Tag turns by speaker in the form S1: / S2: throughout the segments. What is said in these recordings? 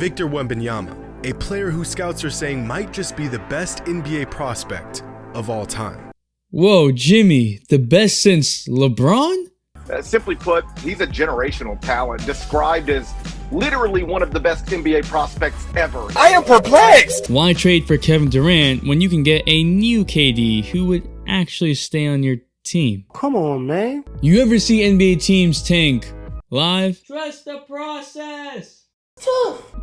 S1: Victor Wembanyama, a player who scouts are saying might just be the best NBA prospect of all time.
S2: Whoa, Jimmy, the best since LeBron?
S3: Simply put, he's a generational talent, described as literally one of the best NBA prospects ever.
S4: I am perplexed!
S2: Why trade for Kevin Durant when you can get a new KD who would actually stay on your team?
S4: Come on, man.
S2: You ever see NBA teams tank live? Trust the process!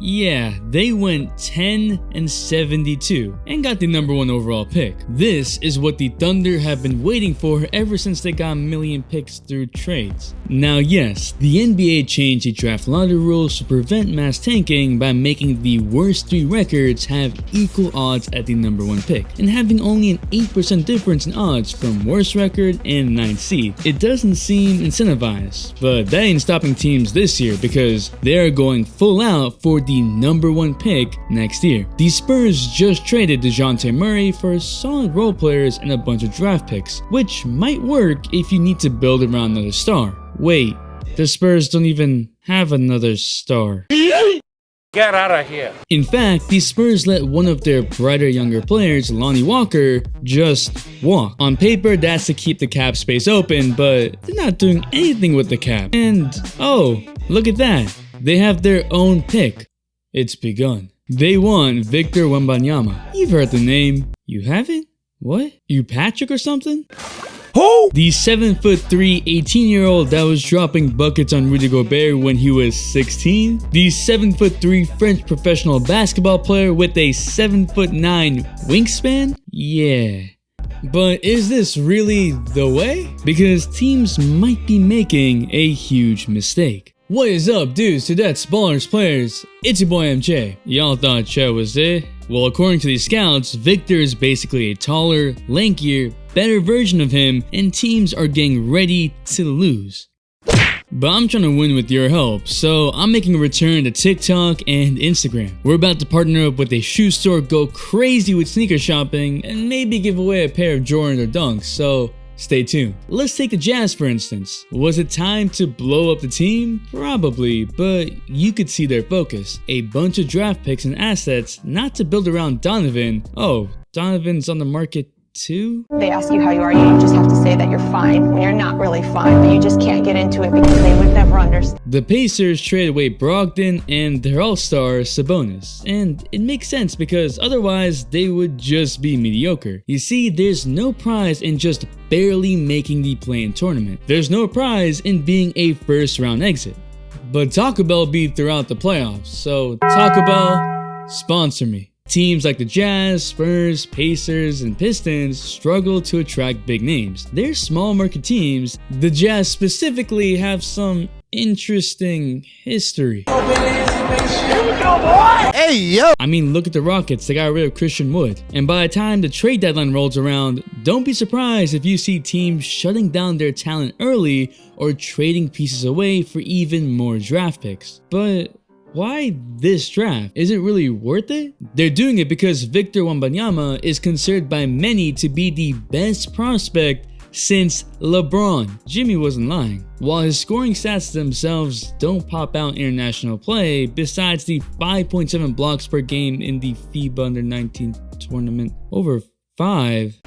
S2: Yeah, they went 10-72 and got the #1 overall pick. This is what the Thunder have been waiting for ever since they got a million picks through trades. Now yes, the NBA changed the draft lottery rules to prevent mass tanking by making the worst 3 records have equal odds at the #1 pick and having only an 8% difference in odds from worst record and 9th seed. It doesn't seem incentivized, but that ain't stopping teams this year because they're going full out for the #1 pick next year. The Spurs just traded Dejonte Murray for solid role players and a bunch of draft picks, which might work if you need to build around another star. Wait, the Spurs don't even have another star.
S4: Get out of here.
S2: In fact, the Spurs let one of their brighter younger players, Lonnie Walker, just walk. On paper, that's to keep the cap space open, but they're not doing anything with the cap. And oh, look at that. They have their own pick. It's begun. They want Victor Wembanyama. You've heard the name. You haven't? What? You Patrick or something?
S4: Who?
S2: The 7'3", 18-year-old that was dropping buckets on Rudy Gobert when he was 16? The 7'3" French professional basketball player with a 7'9" wingspan? Yeah. But is this really the way? Because teams might be making a huge mistake. What is up, dudes, to that's Ballers Players? It's your boy MJ. Y'all thought Chet was there? Well, according to these scouts, Victor is basically a taller, lankier, better version of him, and teams are getting ready to lose. But I'm trying to win with your help, so I'm making a return to TikTok and Instagram. We're about to partner up with a shoe store, go crazy with sneaker shopping, and maybe give away a pair of Jordan or Dunks, so stay tuned. Let's take the Jazz for instance. Was it time to blow up the team? Probably, but you could see their focus. A bunch of draft picks and assets not to build around Donovan. Oh, Donovan's on the market too?
S5: They ask you how you are, you just have to say that you're fine when you're not really fine, but you just can't get into it because they would never understand.
S2: The Pacers traded away Brogdon and their all-star Sabonis, and it makes sense because otherwise they would just be mediocre. You see, there's no prize in just barely making the play-in tournament. There's no prize in being a first-round exit. But Taco Bell beat throughout the playoffs, so Taco Bell, sponsor me. Teams like the Jazz, Spurs, Pacers, and Pistons struggle to attract big names. They're small market teams. The Jazz specifically have some interesting history.
S4: Hey, yo!
S2: I mean, look at the Rockets, they got rid of Christian Wood. And by the time the trade deadline rolls around, don't be surprised if you see teams shutting down their talent early or trading pieces away for even more draft picks. But why this draft? Is it really worth it? They're doing it because Victor Wembanyama is considered by many to be the best prospect since LeBron. Jimmy wasn't lying. While his scoring stats themselves don't pop out in international play, besides the 5.7 blocks per game in the FIBA Under-19 tournament over 5,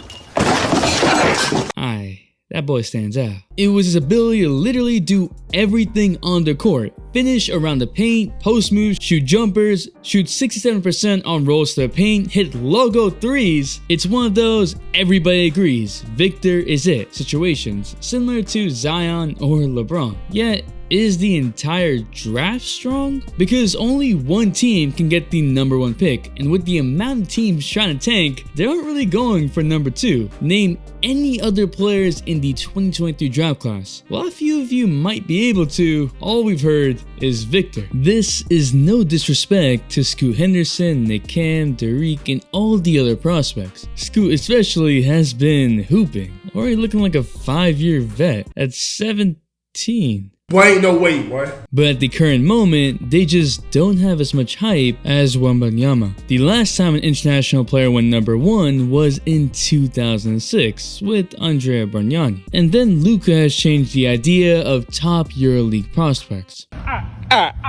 S2: that boy stands out. It was his ability to literally do everything on the court. Finish around the paint, post moves, shoot jumpers, shoot 67% on rolls to the paint, hit logo threes. It's one of those everybody agrees Victor is it situations, similar to Zion or LeBron. Yet, is the entire draft strong? Because only one team can get the #1 pick, and with the amount of teams trying to tank, they aren't really going for #2. Name any other players in the 2023 draft class. While a few of you might be able to, all we've heard is Victor. This is no disrespect to Scoot Henderson, Nick Cam, Derek, and all the other prospects. Scoot especially has been hooping, already looking like a 5-year vet at 17.
S4: Boy, ain't no way, boy.
S2: But at the current moment, they just don't have as much hype as Wembanyama. The last time an international player went #1 was in 2006 with Andrea Bargnani. And then Luka has changed the idea of top EuroLeague prospects.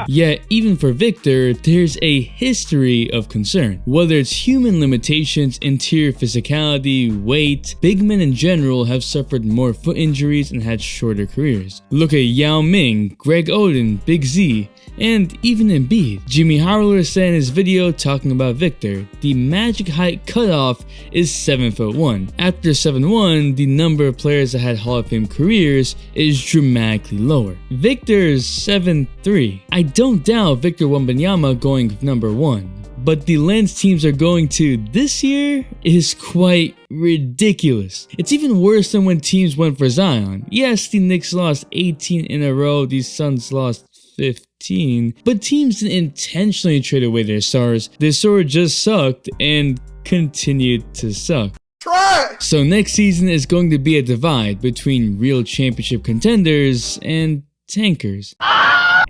S2: Yet, even for Victor, there's a history of concern. Whether it's human limitations, interior physicality, weight, big men in general have suffered more foot injuries and had shorter careers. Look at Yao Ming, Greg Oden, Big Z, and even Embiid. Jimmy Howler said in his video talking about Victor, the magic height cutoff is 7'1". After 7'1", the number of players that had Hall of Fame careers is dramatically lower. Victor's 7'3". I don't doubt Victor Wembanyama going number 1. But the lens teams are going to this year is quite ridiculous. It's even worse than when teams went for Zion. Yes, the Knicks lost 18 in a row, the Suns lost 15, but teams didn't intentionally trade away their stars. Their star just sucked and continued to suck. So next season is going to be a divide between real championship contenders and tankers.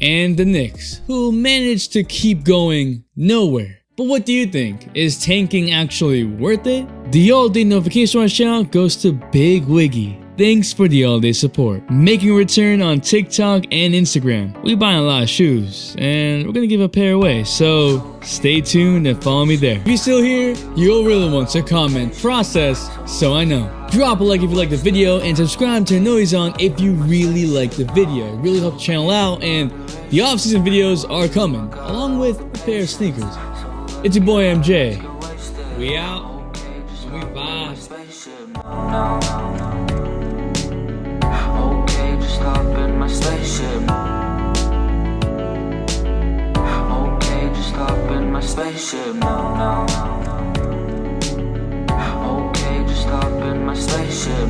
S2: And the Knicks, who managed to keep going nowhere. But what do you think? Is tanking actually worth it? The all-day notification shout goes to Big Wiggy. Thanks for the all-day support. Making a return on TikTok and Instagram. We buy a lot of shoes, and we're gonna give a pair away, so stay tuned and follow me there. If you're still here, you'll really want to comment process so I know. Drop a like if you like the video, and subscribe to Noise On if you really like the video. It really helps the channel out, and the off-season videos are coming, along with a pair of sneakers. It's your boy MJ. We out. We vibe.
S6: Okay, just hop in my spaceship. Okay, just hop in my spaceship. No.